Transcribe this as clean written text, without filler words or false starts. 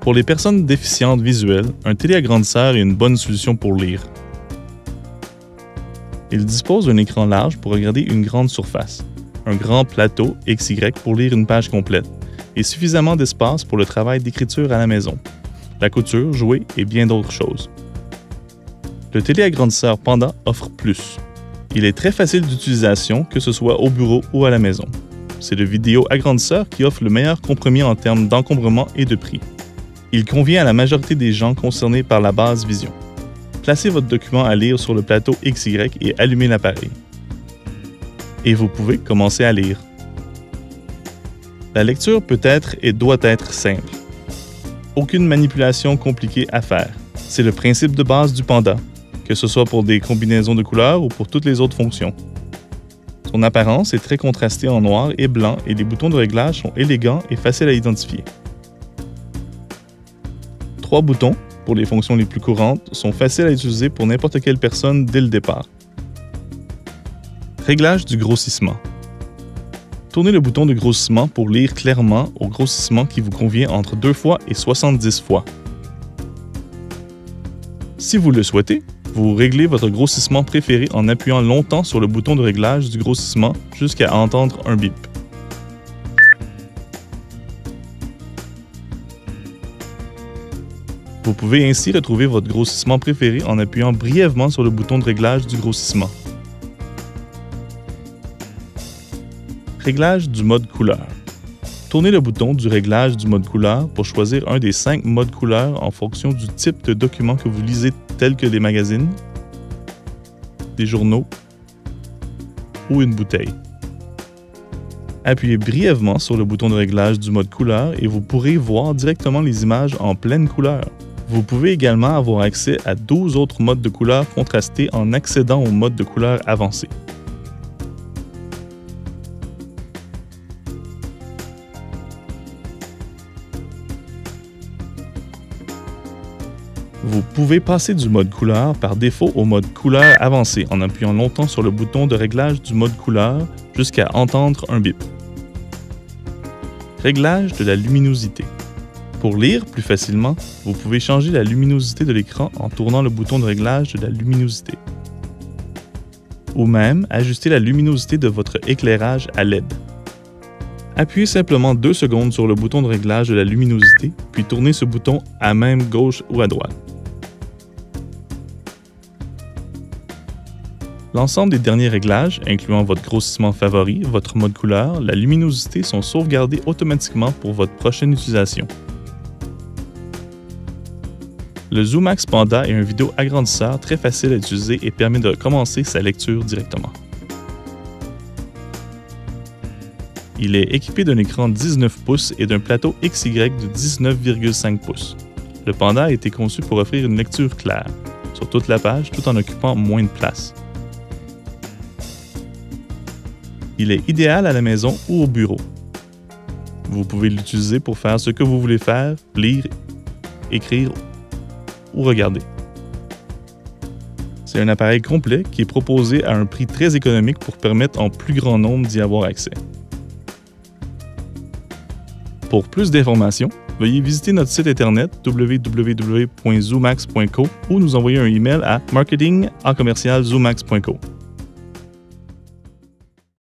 Pour les personnes déficientes visuelles, un téléagrandisseur est une bonne solution pour lire. Il dispose d'un écran large pour regarder une grande surface, un grand plateau XY pour lire une page complète, et suffisamment d'espace pour le travail d'écriture à la maison, la couture, jouer et bien d'autres choses. Le téléagrandisseur Panda offre plus. Il est très facile d'utilisation, que ce soit au bureau ou à la maison. C'est le vidéo agrandisseur qui offre le meilleur compromis en termes d'encombrement et de prix. Il convient à la majorité des gens concernés par la basse vision. Placez votre document à lire sur le plateau XY et allumez l'appareil. Et vous pouvez commencer à lire. La lecture peut être et doit être simple. Aucune manipulation compliquée à faire. C'est le principe de base du Panda, que ce soit pour des combinaisons de couleurs ou pour toutes les autres fonctions. Son apparence est très contrastée en noir et blanc et les boutons de réglage sont élégants et faciles à identifier. 3 boutons, pour les fonctions les plus courantes, sont faciles à utiliser pour n'importe quelle personne dès le départ. Réglage du grossissement. Tournez le bouton de grossissement pour lire clairement au grossissement qui vous convient entre 2 fois et 70 fois. Si vous le souhaitez, vous réglez votre grossissement préféré en appuyant longtemps sur le bouton de réglage du grossissement jusqu'à entendre un bip. Vous pouvez ainsi retrouver votre grossissement préféré en appuyant brièvement sur le bouton de réglage du grossissement. Réglage du mode couleur. Tournez le bouton du réglage du mode couleur pour choisir un des 5 modes couleurs en fonction du type de document que vous lisez, tels que des magazines, des journaux ou une bouteille. Appuyez brièvement sur le bouton de réglage du mode couleur et vous pourrez voir directement les images en pleine couleur. Vous pouvez également avoir accès à 12 autres modes de couleur contrastés en accédant au mode de couleur avancé. Vous pouvez passer du mode couleur par défaut au mode couleur avancé en appuyant longtemps sur le bouton de réglage du mode couleur jusqu'à entendre un bip. Réglage de la luminosité. Pour lire plus facilement, vous pouvez changer la luminosité de l'écran en tournant le bouton de réglage de la luminosité. Ou même ajuster la luminosité de votre éclairage à LED. Appuyez simplement 2 secondes sur le bouton de réglage de la luminosité, puis tournez ce bouton à même gauche ou à droite. L'ensemble des derniers réglages, incluant votre grossissement favori, votre mode couleur, la luminosité, sont sauvegardés automatiquement pour votre prochaine utilisation. Le ZoomX Panda est un vidéo agrandisseur très facile à utiliser et permet de commencer sa lecture directement. Il est équipé d'un écran 19 pouces et d'un plateau XY de 19,5 pouces. Le Panda a été conçu pour offrir une lecture claire, sur toute la page, tout en occupant moins de place. Il est idéal à la maison ou au bureau. Vous pouvez l'utiliser pour faire ce que vous voulez faire, lire, écrire ou regarder. C'est un appareil complet qui est proposé à un prix très économique pour permettre en plus grand nombre d'y avoir accès. Pour plus d'informations, veuillez visiter notre site internet www.zoomax.co ou nous envoyer un email à marketing@zoomax.co.